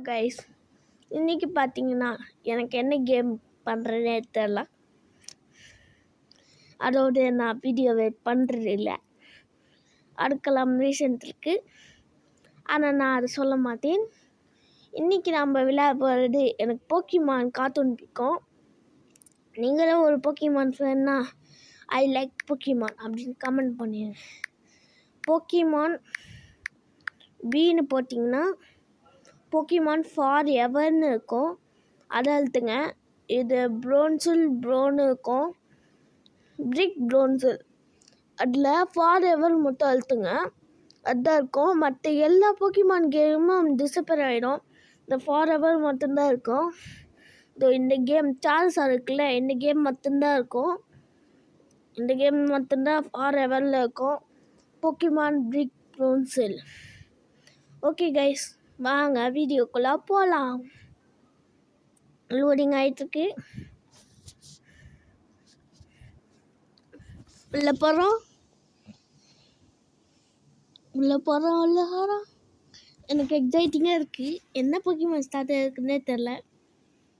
Guys, இன்றைக்கி பார்த்தீங்கன்னா எனக்கு என்ன கேம் பண்ணுறேன்னே தெரில. அதோடு நான் வீடியோவை பண்ணுறது இல்லை. அடுக்கலாம் ரீசன் இருக்குது, ஆனால் நான் அதை சொல்ல மாட்டேன். இன்றைக்கி நம்ம விளையாட போகிறது எனக்கு போக்கிமான் கார்ட்டூன் பிடிக்கும். நீங்களும் ஒரு போக்கிமான் ஃபேன்னா ஐ லைக் போக்கிமான் அப்படின்னு கமெண்ட் பண்ணிடுங்க. போக்கிமான் பின்னு போட்டிங்கன்னா போக்கிமான் ஃபார் எவர்னு இருக்கும், அதை அழுத்துங்க. இது ப்ரோன்னு இருக்கும், பிரிக் ப்ரோன்சில். அதில் ஃபார் எவர் மட்டும் அழுத்துங்க, அதுதான் இருக்கும். மற்ற எல்லா போக்கிமான் கேமும் டிஸப்பேர் ஆகிடும், இந்த ஃபார் எவர் மட்டும்தான் இருக்கும். இந்த கேம் சார்ஸாக இருக்குல்ல, இந்த கேம் மட்டும்தான் இருக்கும். இந்த கேம் மட்டும்தான் ஃபார் எவரில் இருக்கும், போக்கிமான் பிரிக் ப்ரோன்சில். ஓகே கைஸ், வாங்க வீடியோக்குள்ளே போகலாம். லோடிங் ஆகிட்டுருக்கு. உள்ளே போகிறோம். எனக்கு எக்ஸைட்டிங்காக இருக்குது. என்ன போக்கிமான் ஸ்டார்ட் இருக்குன்னே தெரில.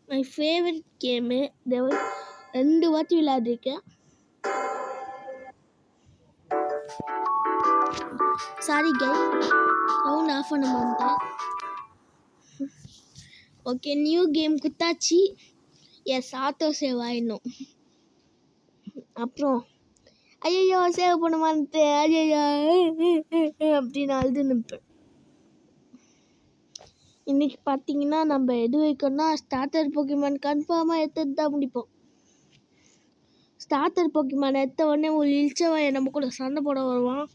My favourite game. 2 வாட்டி விளையாடிருக்கேன். சாரி கை, சவுண்ட் ஆஃப் பண்ண மாட்டேன். ஓகே, நியூ கேம் குத்தாச்சு. எஸ், ஆட்டோ சேவ் ஆகிடணும். அப்புறம் ஐயோ சேவ் பண்ண மாட்டேன், ஐயோ அப்படின்னு அழுது நிற்பேன். இன்றைக்கி பார்த்தீங்கன்னா நம்ம எது வைக்கணும்னா ஸ்டார்டர் போக்கிமான் கன்ஃபார்மாக எடுத்துட்டு தான் முடிப்போம். ஸ்டார்டர் போக்கிமான் எடுத்த உடனே ஒரு இல்ச்சவாயை நம்ம கூட சண்டை போட வருவான்.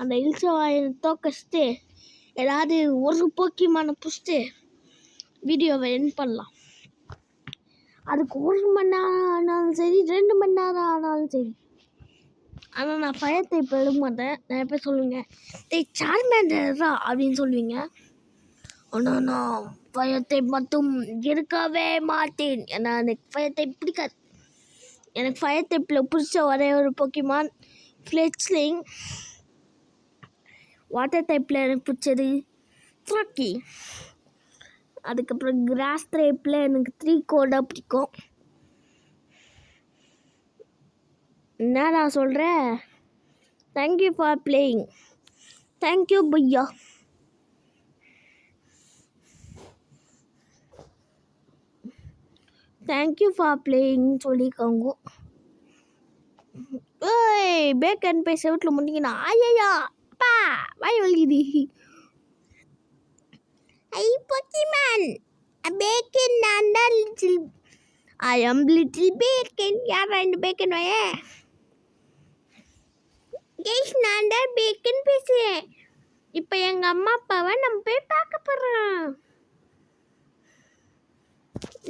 அந்த இல்ச்சவாயை தோக்கச்சிட்டு ஏதாவது ஒரு போக்கிமானை பிடிச்சிட்டு வீடியோவை எண்ட் பண்ணலாம். அதுக்கு 1 மணி நேரம் ஆனாலும் சரி, 2 மணி நேரம் ஆனாலும் சரி. ஆனால் நான் ஃபயர் டைப் எடுக்க மாட்டேன். நிறைய பேர் சொல்லுவீங்க, சார்மேண்டரா அப்படின்னு சொல்லுவீங்க. ஆனால் நான் ஃபயர் டைப் மட்டும் இருக்கவே மாட்டேன். ஏன்னா எனக்கு ஃபயர் டைப் பிடிக்காது. எனக்கு ஃபயர் டைப்பில் பிடிச்ச ஒரே ஒரு போக்கிமான் ஃப்ளெச்லிங். வாட்டர் டைப்பில் எனக்கு பிடிச்சது ஃப்ராக்கி. அதுக்கப்புறம் கிராஸ் டைப்பில் எனக்கு 3 கோடாக பிடிக்கும். என்ன நான் சொல்கிறேன், thank you for playing. Thank you Bhaiya. Thank you for playing சொல்லியிருக்காங்க. ஏய், பேக்கன் போய் செவட்டில் முட்டிங்கண்ணா. ஐயா அப்பா வாய் வலிக்குது. ஐ போக்கிமான் பேக்கன், நான் தான் லிட்டில், ஐ அம் லிட்டில் பேக்கன். யாரா இந்த பேக்கன் வாய? கேஷ், நான் தான் பேக்கன் பேசுகிறேன். இப்போ எங்கள் அம்மா அப்பாவை நம்ம போய் பார்க்க போகிறோம்.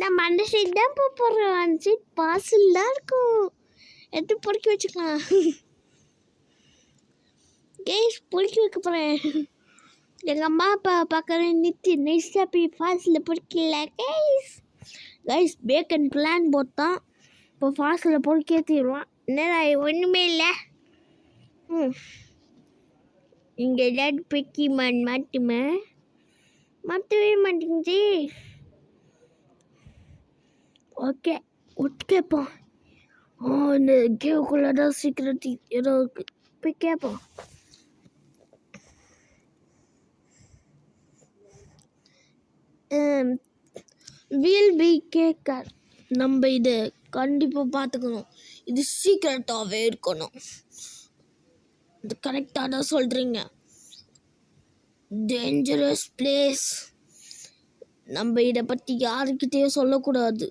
நம்ம அந்த சைட் தான் போகிறோம். அந்த சைட் பார்சல் தான் இருக்கும், எடுத்து பொறுக்கி வச்சுக்கலாம். கேஷ், பொறுக்கி வைக்க போகிறேன். எங்கள் அம்மா அப்பா பார்க்குறேன், நிறுத்தி நைஸாக போய் ஃபால்ஸில் பொறுக்கல. கைஸ் பேக்கன் பிளான் போட்டான், இப்போ ஃபால்ஸில் பொறுக்கி ஏற்றிடுவான். என்னடா ஒன்றுமே இல்லை. இங்கே ஏதாவது போக்கிமான் மாட்டவே மாட்டேங்குது. ஓகே, கேட்போம். இந்த கேவுக்குள்ளே தான் சீக்கிரட்டி ஏதோ இருக்குது, போய் கேட்போம். வில் பி கேக்கர். நம்ம இது கண்டிப்பாக பார்த்துக்கணும். இது சீக்கிரட்டாகவே இருக்கணும். இது கரெக்டாக தான் சொல்கிறீங்க. Dangerous place. நம்ம இதை பற்றி யாருக்கிட்டேயும் சொல்லக்கூடாது.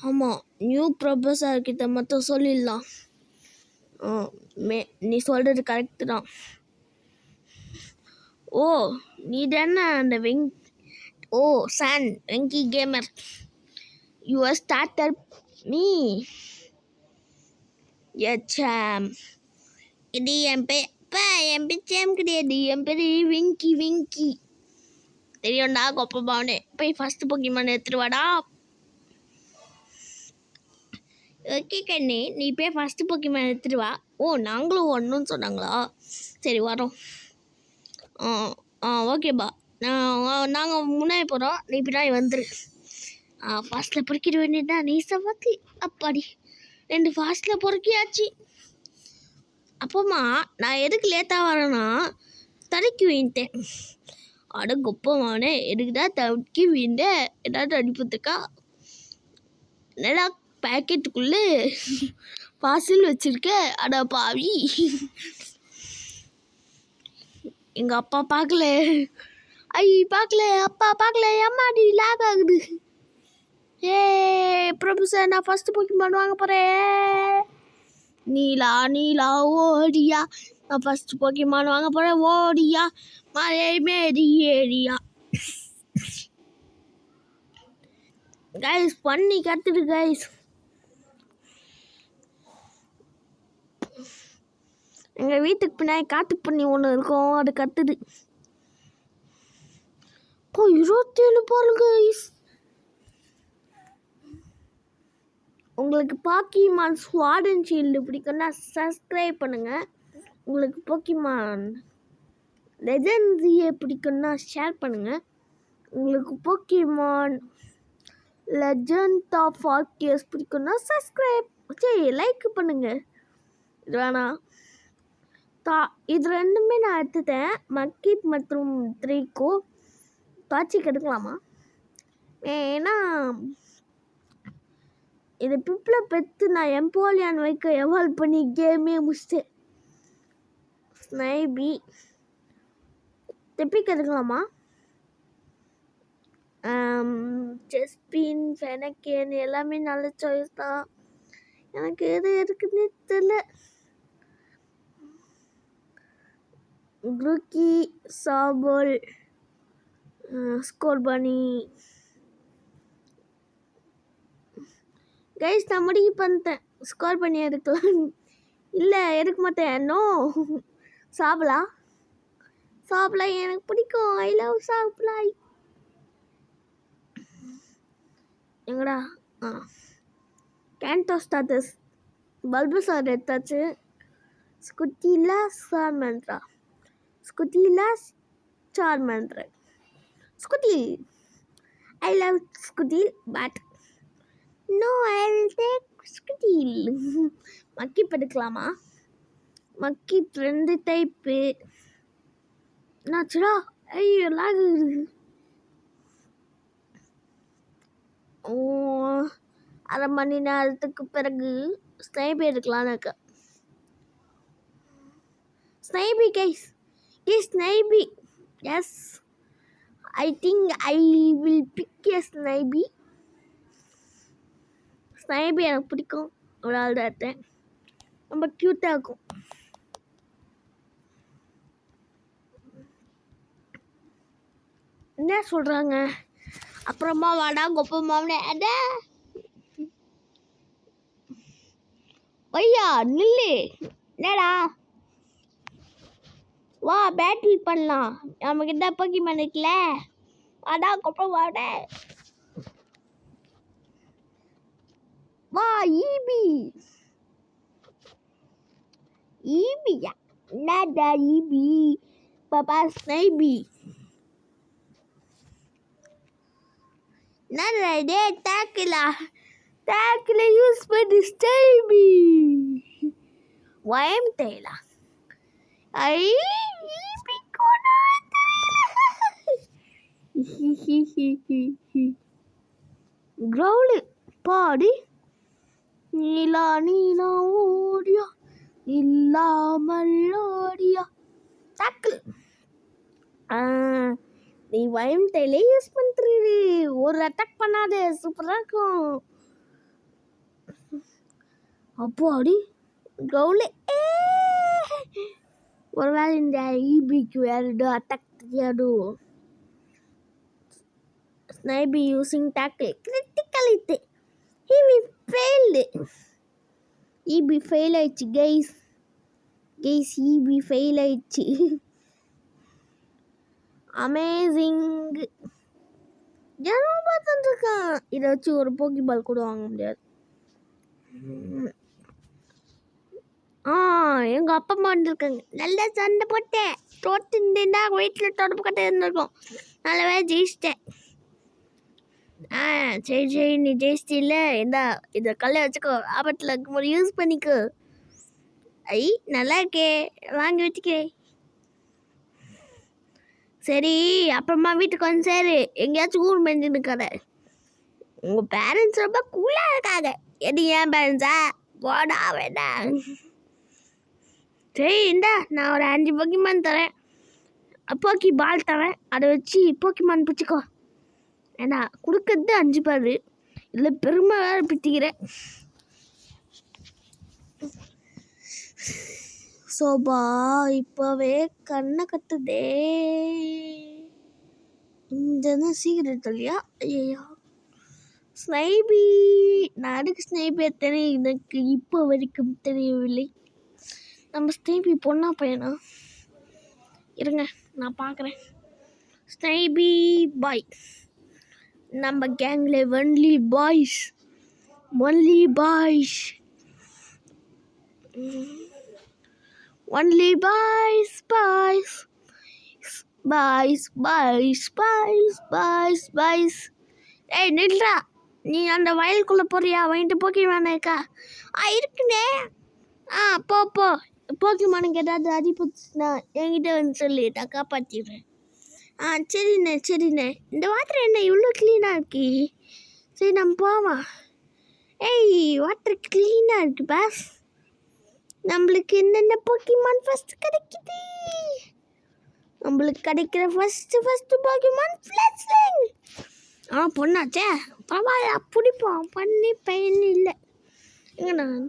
ஆமாம், நியூ ப்ரொஃபஸர்கிட்ட மட்டும் சொல்லிடலாம். நீ சொல்கிறது கரெக்டு தான். ஓ, நீ தானே அந்த சன் Venky gamer. Your starter me Sam. இது என் பேர் சாம் கிடையாது, என் பேர் வெங்கி. தெரியும்டா கொப்பமானே. போய் ஃபஸ்ட்டு போக்கிமான் எடுத்துருவாடா. ஓகே கண்ணே, நீ போய் ஃபஸ்ட்டு போக்கிமான் எடுத்துருவா. ஓ, நாங்களும் ஒன்றுன்னு சொன்னாங்களா? சரி வரோம். ஓகேப்பா, நாங்கள் முன்னாடி போகிறோம், நீ பின்னாடி வந்துரு. ஃபாஸ்ட்டில் பொறுக்கிட வேண்டியதா நீ சவாத்தி. அப்பாடி 2 ஃபாஸ்ட்டில் பொறுக்கியாச்சு. அப்போம்மா நான் எதுக்கு லேட்டாக வரேன்னா தடுக்கி வீழ்த்தேன். அட கொப்பமானே எதுக்கு தான் தடுக்கி வீழ்ந்தேன்? ஏதாவது அடிப்பதுக்கா? என்னடா பேக்கெட்டுக்குள்ளே பார்சல் வச்சுருக்க? அட பாவி, எங்கள் அப்பா பார்க்கல. பார்க்கல, அப்பா பார்க்கல. அம்மாடி லேக் ஆகுது. பிரபு சார், நான் ஃபஸ்ட்டு போக்கிமான் வாங்க போகிறேன். நீலா ஓடியா, நான் ஃபஸ்ட்டு போக்கிமான் வாங்க போகிறேன். ஓடியா மலை மேரி ஏரியா. கைஸ் பண்ணி கத்துடு கைஸ். எங்கள் வீட்டுக்கு பின்னாடி காட்டு பண்ணி ஒன்று இருக்கும், அது கத்துது. 27 பாருங்க கைஸ். உங்களுக்கு பாக்கிமான் ஸ்வாட் அண்ட் ஷீல்டு பிடிக்கும்னா சப்ஸ்கிரைப் பண்ணுங்கள். உங்களுக்கு போக்கிமான் லெஜெண்ட்ஸியே பிடிக்கும்னா ஷேர் பண்ணுங்கள். உங்களுக்கு போக்கிமான் லெஜெண்ட் ஆஃப் ஆர்கியஸ் பிடிக்கும்னா சப்ஸ்கிரைப் லைக் பண்ணுங்கள். இது வேணாம், இது ரெண்டுமே நான் எடுத்துட்டேன். மக்கிப் மற்றும் த்ரீக்கோ காட்சிக்கு எடுக்கலாமா? ஏன்னா இது பிப்பில் பெற்று நான் எம்போலியான் வைக்க எவால்வ் பண்ணி கேமே முடிச்சிட்டேன். ஸ்னைபி தெப்பிக்கு எடுக்கலாமா? செஸ்பின், ஃபெனக்கேன் எல்லாமே நல்ல சாய்ஸ் தான். எனக்கு எது இருக்குன்னு தெரியல. குரூக்கி, சாபல், ஸ்கோர் பண்ணி கைஸ் நான் முடிவு பண்ணிட்டேன். ஸ்கோர் பண்ணி எடுக்கலாம். இல்லை எடுக்க மாட்டேன். நோ, சாப்பிடலா எனக்கு பிடிக்கும். ஐ லவ் சாப்பிடாய். எங்கடா கேன்டோ ஸ்டாட்டஸ் பல்பசார் எடுத்தாச்சு. ஸ்குட்டிலா சார்மந்த்ரா scuttle. I love scuttle but no, I will take scuttle. மக்கி எடுக்கலாமா? மக்கி 2 டைப்பு. என்னாச்சுடா? ஐயோ லாகு. அரை மணி நேரத்துக்கு பிறகு ஸ்னைபி எடுக்கலான்னு இருக்கு. Snipey guys, snipey. Yes, I think I will pick a snipey. Snipey எனக்கு பிடிக்கும். ஒரு ஆள் தான் எடுத்தேன். ரொம்ப க்யூட்டாக இருக்கும். என்ன சொல்கிறாங்க? அப்புறமா வாடா கொப்பமாவனே. அட ஐயா நில்லு. என்னடா? வா பேட்டில் பண்ணலாம். நம்மக்கிட்ட போக்கிமான் இருக்குல்ல. வாடா கொப்பமாவன. வா ஈபியா என்னடா ஈபி? பாப்பா ஸ்னைபி. என்னடா இது? டேக்கில் யூஸ் பண்ணி ஸ்னைபி வயம் தேலா. கிரௌலு பாடி நீலா ஓடியா இல்லாமல் ஓடியா. டேக்கிள் நீ வயம் தேலே யூஸ் பண்ணுறது. ஒரு அட்டாக் பண்ணாத, சூப்பராக இருக்கும். அப்பாடி கிரௌலு. ஒருவேளை இந்த ஈபிக்கு வேறு அட்டாக் தெரியாது. ஸ்னைபி யூசிங் டேக்கிள் கிரிட்டிக்கலிட்டி. ஈபி ஃபெயில் ஆயிடுச்சு கைஸ். ஈபி ஃபெயில் ஆயிடுச்சு. அமேசிங். ஜனம் பார்த்துருக்கான். இதை வச்சு ஒரு போக்கி பால் கூட வாங்க முடியாது. எங்கள் அப்பா அம்மா வந்திருக்காங்க. நல்லா சண்டை போட்டேன். தோத்துருந்தேன்டா வீட்டில் தொடப்பு கட்ட இருந்திருக்கும். நல்லாவே ஜெயிச்சிட்டேன். சரி நீ ஜெயிச்சிட்டில்ல, இந்தா இதை கல்லை வச்சுக்கோ, ஆபத்தில் இருக்கும்போது யூஸ் பண்ணிக்கோ. நல்லா இருக்கே, வாங்கி வச்சுக்கிறேன். சரி அப்புறமா வீட்டுக்கு வந்து சரி, எங்கேயாச்சும் ஊர் மெஞ்சுன்னு இருக்காத. உங்கள் பேரண்ட்ஸ் ரொம்ப கூலாக இருக்காங்க. எது ஏன் பேரண்ட்ஸா? போடா வேண்டாம். சரி இந்தா நான் ஒரு 5 போக்கிமான் தரேன், போக்கி பால் தரேன், அதை வச்சு போக்கிமான் பிடிச்சிக்கோ. ஏண்டா கொடுக்கறது 5 பாரு, இல்லை பெருமை வேறு பிடிக்கிறேன். சோபா இப்போவே கண்ணை கட்டுதே. இந்த சீக்கிரம் இல்லையா? ஐயோ ஸ்னைபி, நான் அதுக்கு ஸ்னைபி தெரியும், எனக்கு இப்போ வரைக்கும் தெரியவில்லை. நம்ம ஸ்னைபி பொண்ணா பையனா? இருங்க நான் பார்க்குறேன். ஸ்னைபி பாய், நம்ம கேங்கில் only boys, only boys, only boys, boys, boys, boys, boys, boys, boys. ஏய் நில்றா, நீ அந்த வயலுக்குள்ளே போறியா? வாங்கிட்டு போக்கிமானுக்கா? இருக்குண்ணே. போ போக்கிமானுக்கு ஏதாவது அடிபட்டுச்சுன்னா என்கிட்ட வந்து சொல்லி நான் காப்பாற்றிடுறேன். சரிண்ணே. இந்த வாட்டர் என்ன இவ்வளோ க்ளீனாக இருக்கு? சரி நம்ம போவோம். வாட்டர் க்ளீனாக இருக்கு பாஸ். நம்மளுக்கு என்னென்ன போக்கிமான் ஃபஸ்ட்டு கிடைக்குது? நம்மளுக்கு கிடைக்கிற ஃபஸ்ட்டு போக்கிமான் ஃப்ளெட்ச்லிங். பொண்ணாச்சே, பரவாயில்ல பிடிப்போம், பண்ணி பயன் இல்லை. நான்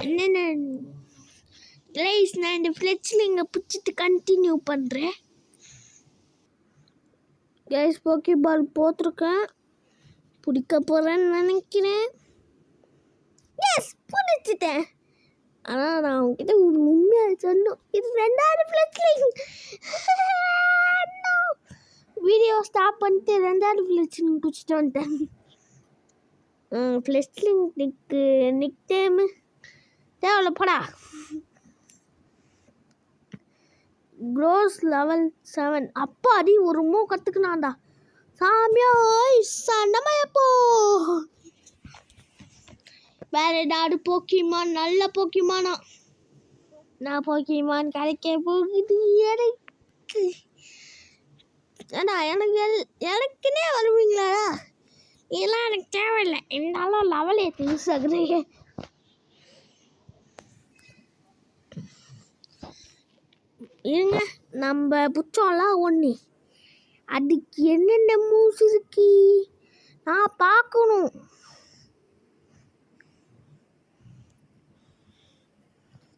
என்னென்ன ப்ளேஸ், நான் இந்த ஃப்ளெட்ச்லிங்கை பிடிச்சிட்டு கண்டினியூ பண்ணுறேன். கேஸ் போக்கி பால் போட்டிருக்கேன், பிடிக்க போகிறேன்னு நினைக்கிறேன். எஸ் பிடிச்சிட்டேன். ஆனால் நான் அவங்ககிட்ட ஒரு உண்மையாக சொன்னோம், இது 2வது ஃப்ளெட்ச்லிங். வீடியோ ஸ்டாப் பண்ணிட்டு 2வது ஃப்ளெட்ச்லிங் பிடிச்சிட்டு வந்துட்டேன். ஃப்ளெட்ச்லிங் நிக் டைமு தேவையில்ல போடா. க்ரோஸ் லெவல் 7. அப்பா அடி ஒரு கற்றுக்குனாண்டா சாமியா. சண்டமையப்போ வேற ஏதாவது போக்கிமான், நல்ல போக்கிமானா? நான் போக்கிமான் கிடைக்க போகுது எனக்கு. ஏன்னா எனக்குன்னே வருவீங்களாடா? இதெல்லாம் எனக்கு தேவையில்லை. இருந்தாலும் லெவல் ஏற்றி யூஸ் ஆகுறீங்க. இருங்க நம்ம புத்தம்லாம் ஒன்று, அதுக்கு என்னென்ன மூவ்ஸ் இருக்கு நான் பார்க்கணும்.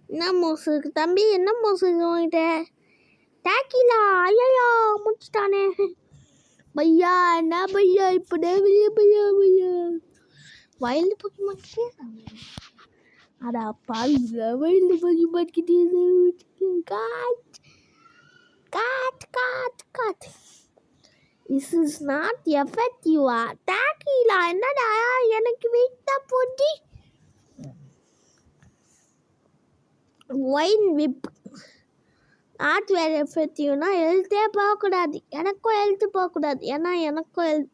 என்ன மூவ்ஸ் இருக்கு தம்பி? என்ன மூவ்ஸ் இருக்கு உங்ககிட்ட? டாக்கிலா, ஐயா முடிச்சுட்டானே பையா. என்ன பையா இப்போதே வெளியே பையா வைல்டு போக்கிமான் கிட்டே. அடா பாவி, வைல்டு போக்கிமான் கிட்டே. God this is not effective. டாக்கிலா என்னடா எனக்கு வீட்டா போட்டி. ஒயின் விப் நாட் வேறு எஃபெக்டிவ்னா ஹெல்த்தே போகக்கூடாது. எனக்கும் ஹெல்த்து போகக்கூடாது, ஏன்னா எனக்கும் ஹெல்த்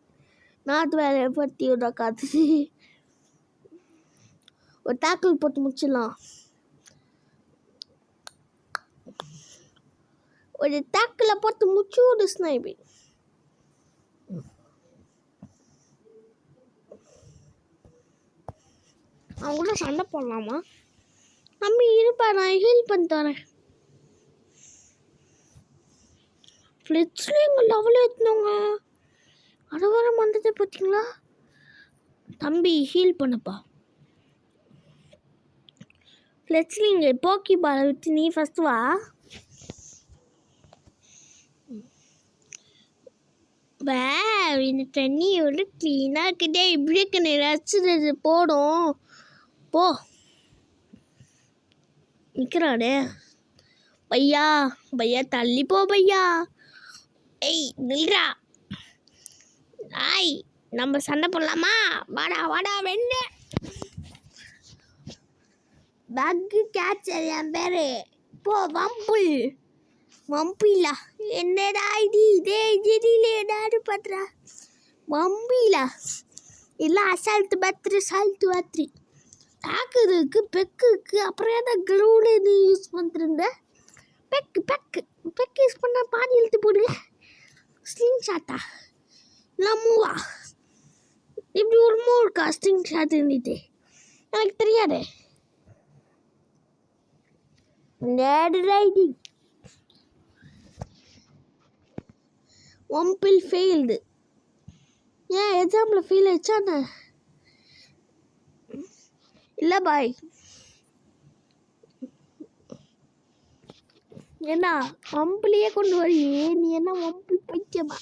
நாட் வேறு எஃபெக்டிவ் தான் காத்து. ஒரு டாக்கிள் போட்டு முடிச்சிடலாம். ஒரு டாக்கில் போட்டு முடிச்சு ஒரு ஸ்னைபி. அவங்க கூட சண்டை போடலாமா? நம்ம இருப்பா, நான் ஹீல் பண்ணி தரேன். ஃப்ளிட்ஸ்லேயும் எங்கள் லெவலில் ஏற்றினவங்க அதை வர வந்ததை பார்த்தீங்களா? தம்பி ஹீல் பண்ணப்பா. ஃப்ளெட்ச்லிங்க போக்கி பாலை விட்டு நீ ஃபஸ்ட்டு வா. இந்த தண்ணி எவ்வளோ க்ளீனாக இருக்குதே. இப்படி இருக்கு, ரசிச்சது போடும். போ நிற்கிறானே பையா தள்ளி போ பையா. நில்றா. நம்ம சண்டை போடலாமா? வாடா வெண்ண. பக்கு கேட்சர் என் பேரு. போ வம்புல் வம்பிலா என்னடா இது இதே இதிலே நாடு பண்றா வம்பிலா இல்லை அசால்ட்டு பத்திரி சால்ட்டு பத்திரி தாக்குறதுக்கு பெக்குக்கு அப்புறம் ஏதோ க்ளூடு இது யூஸ் பண்ணுறேன். பெக்கு யூஸ் பண்ணால் பாதி இழுத்து போடுங்க. ஸ்லிங் ஷாட்டா இல்லை மூவா இப்படி ஒரு மூவ் இருக்கா? ஸ்லிங் ஷாட் இருந்துட்டு எனக்கு தெரியாது. நேடு ரைடிங் ஒம்பில் ஃபெயில்டு. ஏன் எக்ஸாம்பிள் ஃபெயில் ஆயிடுச்சாண்ணே? இல்லை பாய். என்ன வம்பிலேயே கொண்டு வரையே நீ? என்ன வம்பில் பைத்தியமா?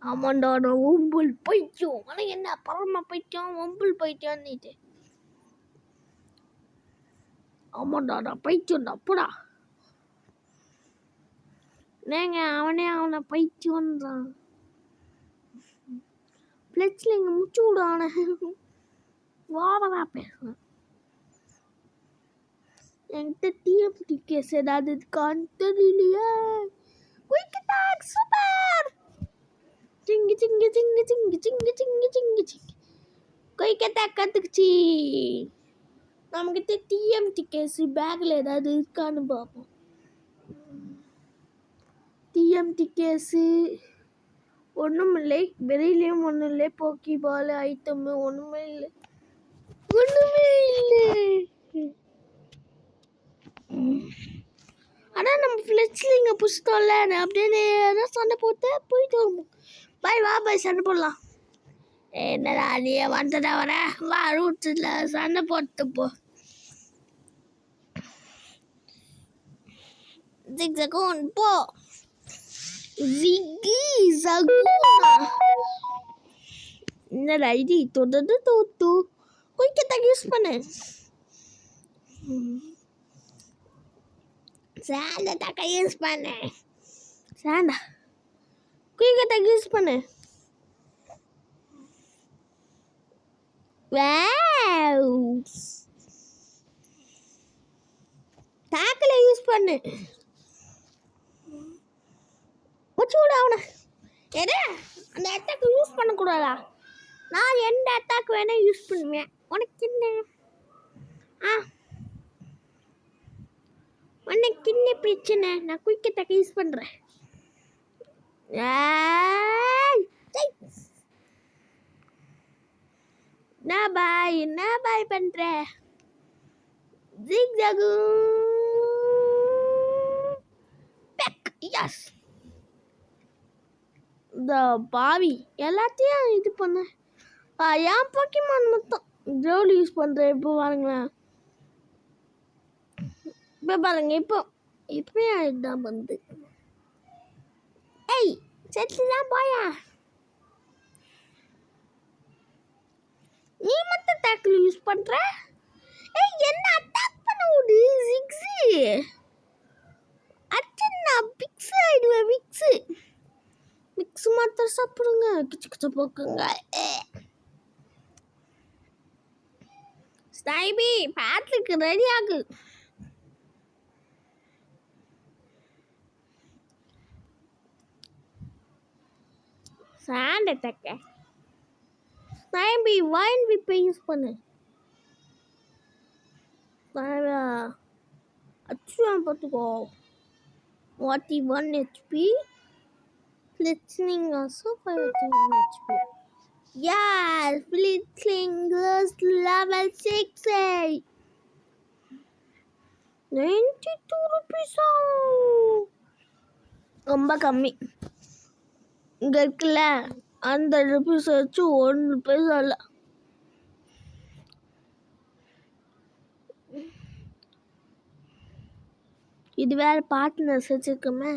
ஆமாண்டா நான் வம்பில் பைத்தியம். ஆனால் என்ன பரம பைத்தியம் வம்பில் பைத்தியம்னுட்டு. ஆமாண்டா நான் பைத்தியம்டா போடா. ஏங்க அவனை பைத்தியம்ன்றான். பிளட்ஸில் இங்கே முச்சு விடான வாவரா பேசுகிறேன். என்கிட்ட டிஎம்டி கேஸ் ஏதாவது இருக்கான்னு தெரியலையே. Quick attack super. சிங்கி சிங்கி சிங்கி சிங்கி சிங்கி சிங்கி சிங்கி சிங்கி குயிக் அட்டாக் கற்றுக்குச்சி. நம்மக்கிட்ட டிஎம்டி கேஸ் பேக்கில் ஏதாவது இருக்கான்னு பார்ப்போம். டிஎம்டி கேஸு ஒன்றும் இல்லை. வெளியிலையும் ஒன்றும் இல்லை. போக்கி பால் ஐட்டம் ஒன்றுமே இல்லை. ஆனால் நம்ம ஃப்ளெக்ஸில் இங்கே புஷ்டோம்ல அப்படியே நேராக சண்டை போட்டு போயிட்டு வருவோம். பாய் வா பாய் சண்டை போடலாம். என்னடா நீ வந்ததா வர வா ரூட்டில் சண்டை போட்டு போ. ஜிக்ஸகோன் போ. ஜிகி ஜகூனா என்னடா இது தொட்டது தோத்து. குயிக் அட்டாக் யூஸ் பண்ணு. சாண்ட் அட்டாக் யூஸ் பண்ணு. சாண்டா குயிக் அட்டாக் யூஸ் பண்ணு. வாவ் டாக்கில் யூஸ் பண்ணு. வச்சு விட அவனை. எது அந்த அட்டாக் யூஸ் பண்ணக்கூடாதா? நான் எந்த அட்டாக் வேணால் யூஸ் பண்ணுவேன். உனக்கு என்ன? உனக்கு என்ன பிரச்சனை? நான் குயிக் அட்டாக் யூஸ் பண்ணுறேன். என்ன பாய் பண்ணுற? ஜிக்ஸாகு பெக் எஸ். இந்த பாவி எல்லாத்தையும் இது பண்ண ஏன் போக்கிமான் மொத்தம் க்ரோல் யூஸ் பண்ணுறேன். இப்போ பாருங்களேன். இப்போ பாருங்க இப்போ இதுதான் வந்து ஏய் செட்டு தான் போயா. நீ மட்டும் டேக்கிள் யூஸ் பண்ணுற. ஏய் என்ன அட்டாக் பண்ண விடு ஜிக்ஸு. அச்சன்னா பிக்ஸ் ஆகிடுவேன். மிக்ஸ் மாத்திரம் சாப்பிடுங்க. கிச்சு கிச்சு போக்குங்க. ஸ்னைபி பேட்ரிக்கு ரெடி ஆகு. சாண்ட் அட்டாக்க ஸ்னைபி வைன் விப்பை யூஸ் பண்ணு. அச்சுவான் பார்த்துக்கோ. 41 HP. Flitzling also 41 HP. Yeah, Flitzling goes level 6. 92 rupees. ரொம்ப கம்மி. இங்கே இருக்குல்ல அந்த ருபீஸ் வச்சு 1 ரூபீஸ் இல்லை. இது வேறு பார்ட்னர்ஸ் வச்சுருக்கோமே.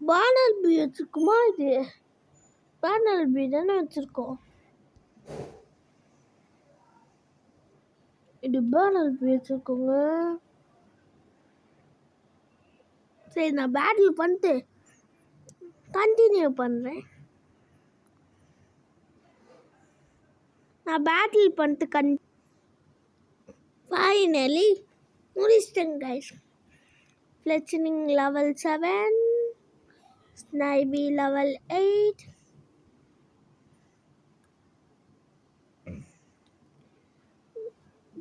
பேனல் பி வச்சுருக்குமா? இது பேனல் பி தானே வச்சுருக்கோம். இது பேனல் பி வச்சுருக்கோங்க. சரி நான் பேட்டில் பண்ணிட்டு கண்டினியூ பண்ணுறேன். நான் பேட்டில் பண்ணிட்டு ஃபைனலி முடிச்சிட்டேங்க கைஸ். ஃப்ளெச்சனிங் லெவல் 7, ஸ்னைபி லெவல் 8.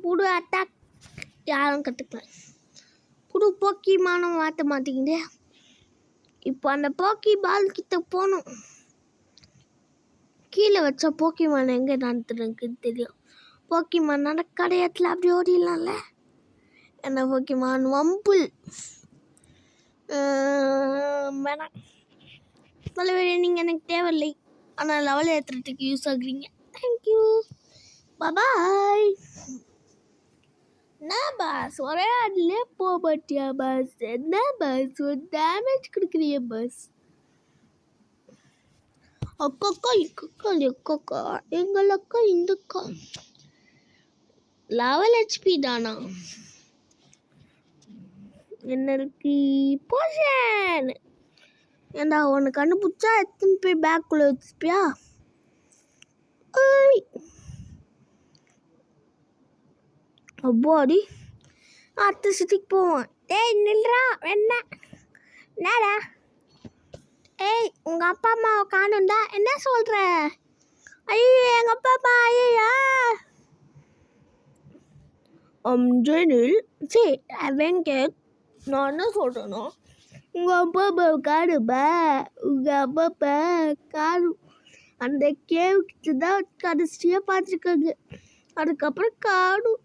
புது அட்டாக் யாரும் கற்றுக்கலாம். புது போக்கிமானும் மாற்ற மாட்டேங்குது. இப்போ அந்த போக்கி பால் கிட்ட போகணும். கீழே வச்ச போக்கிமான் எங்கே நடத்துறதுக்கு தெரியும். போக்கிமான் நடக்கிற இடத்துல அப்படி ஓடிடலாம்ல. என்ன போக்கிமான் வம்புல் வேணாம். தலைவரே, நீங்கள் எனக்கு தேவையில்லை. ஆனால் லெவல் ஏற்றுறதுக்கு யூஸ் ஆகுறீங்க. தேங்க்யூ, பாய். என்ன பாஸ், ஒரே ஆடலே போக மாட்டியா பாஸ்? என்ன பாஸ், ஒரு டேமேஜ் கொடுக்குறிய பாஸ்? அக்கா இக்கா எக்கா எங்கள் அக்கா இந்தக்கா லெவல் ஹெச்பி தானா? என்னருக்கு போஷன்? ஏண்டா ஒன்று கண்டுபிடிச்சா எத்தனை போய் பேக்குள்ளே வச்சுப்பியா? அப்பாடி, அடுத்த சிட்டிக்கு போவோம். ஏய் நில்றா, என்னடா? ஏய், உங்கள் அப்பா அம்மாவை காணுண்டா, என்ன சொல்கிற? ஐயோ எங்கள் அப்பா அம்மா, ஐயா ஜெனில் சரி வெங்கட், நான் என்ன சொல்கிறேன்னா, உங்கள் அப்பா அம்மாவை காணுப்பா. உங்கள் அப்பா அப்பா காணும். அந்த கேவுக்கிட்ட தான் கடைசியாக பார்த்துருக்காங்க. அதுக்கப்புறம் காணும்.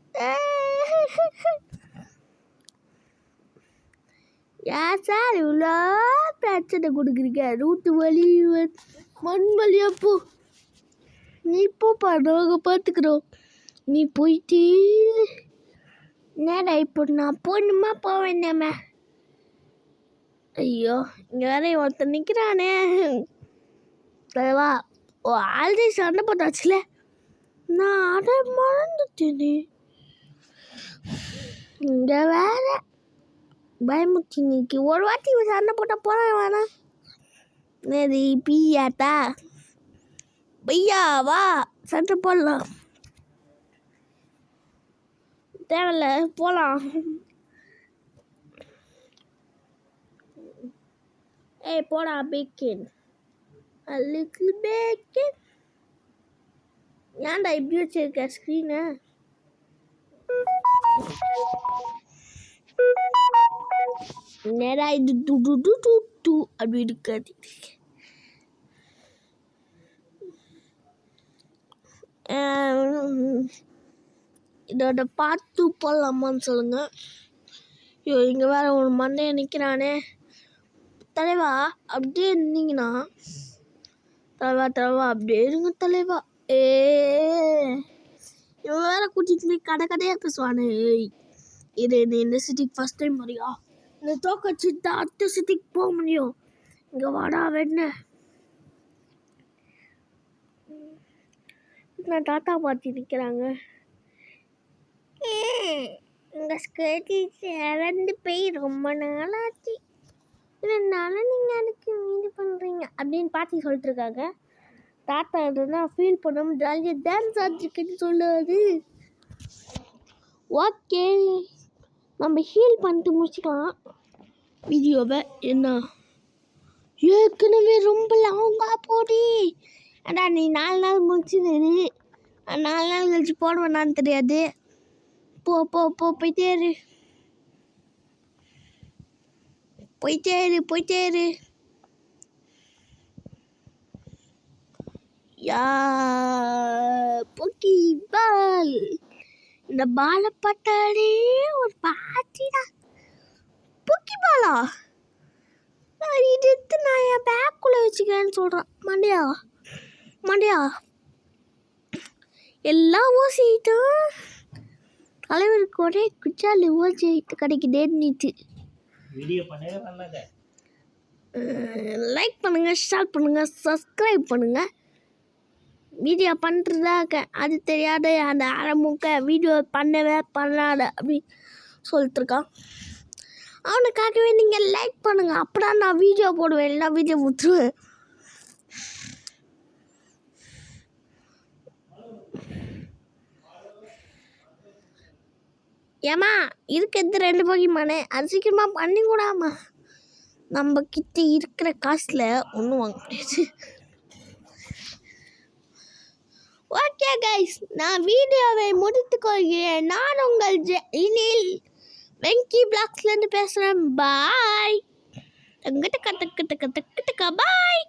ஏன் சார் இவ்வளோ பிரச்சனை கொடுக்குறீங்க? ரூட்டு வலி மண் வலியா போ. நீ போப்பா, நாங்கள் பார்த்துக்குறோம். நீ போயிட்டு என்னடா இப்போ நான் போகணுமா போக வேண்டாமே? ஐயோ, இங்கே வேற ஒருத்தர் நிற்கிறானே. தலைவா, ஓ ஆல்ரெடி சண்டை போட்டாச்சுல, நான் அதை மறந்துட்டேனே. இங்கே வேற பயமுத்தி நிற்கி. ஒரு வாட்டி சண்டை போட்டால் போகிறேன் வேணாம். நேரி பியாத்தா பையா வா சண்டை போடலாம். தேவையில்ல, போகலாம். ஏய் போடா பேக்கின், லிட்டில் பேக்கின். ஏன்டா இப்படி வச்சிருக்க ஸ்க்ரீனை? நேரா இது டு அப்படி இருக்காது. இதோட பார்த்து போடலாமான்னு சொல்லுங்க. ஐயோ, இங்கே வேற ஒரு மண்டையை நிற்கிறானே. தலைவா அப்படியே இருந்தீங்கன்னா, தலைவா அப்படியே இருங்க தலைவா. இவன் வேற கூட்டிட்டு போய் கடையாக பேசுவானே. இது இந்த சிட்டிக்கு ஃபர்ஸ்ட் டைம் வரியா? இந்த தோக்க வச்சுட்டு அடுத்த சிட்டிக்கு போக முடியும். இங்கே வாடா வேண. நான் தாத்தா பாட்டி நிற்கிறாங்க. எங்கள் ஸ்கேட்டி இறந்து போய் ரொம்ப நாள் ஆச்சு. இருந்தாலும் நீங்கள் அதுக்கு இது பண்ணுறீங்க அப்படின்னு பாட்டி சொல்லிட்டு இருக்காங்க. தாத்தா இருந்தால் ஃபீல் பண்ணாமல் ஜாலியாக டான்ஸ் ஆச்சுக்குன்னு சொல்லாது. ஓகே, நம்ம ஹீல் பண்ணிட்டு முடிச்சுக்கலாம் வீடியோவை. என்ன ஏற்கனவே ரொம்ப லாங்காக போடி. அடா நீ 4 நாள் முடிச்சுது. 4 நாள் கழிச்சு போடுவேன்னான்னு தெரியாது. போயிட்டே இரு. யா போக்கி பால். இந்த பாலை பார்த்தாலே ஒரு பாட்டிடா. போக்கி பாலா? இது எடுத்து நான் என் பேக்குள்ளே வச்சுக்கிறேன்னு சொல்கிறேன். மண்டியா எல்லாம் ஓசிட்டும். தலைவருக்கு ஒரே குச்சாலி ஓசி கிடைக்குதேன்னுட்டு லைக் பண்ணுங்கள், ஷேர் பண்ணுங்கள், சப்ஸ்கிரைப் பண்ணுங்கள். வீடியோ பண்ணுறதாக அது தெரியாத அந்த அரைமுக்க வீடியோ பண்ணாத அப்படி சொல்லிட்டுருக்கான். அவனுக்காகவே நீங்கள் லைக் பண்ணுங்கள். அப்போ தான் நான் வீடியோ போடுவேன். இல்லைனா வீடியோ விட்டுருவேன். ஏம்மா இருக்கிறது 2 போக்கிமானே அது சீக்கிரமாக பண்ணி கூடாமா. நம்ம கிட்ட இருக்கிற காசில் ஒன்றும் வாங்க முடியாது. ஓகே கைஸ், நான் வீடியோவை முடித்துக்கொள்கிறேன். நான் உங்கள் இனில் வெங்கி பிளாக்ஸ்லேருந்து பேசுகிறேன். பாய். பாய்.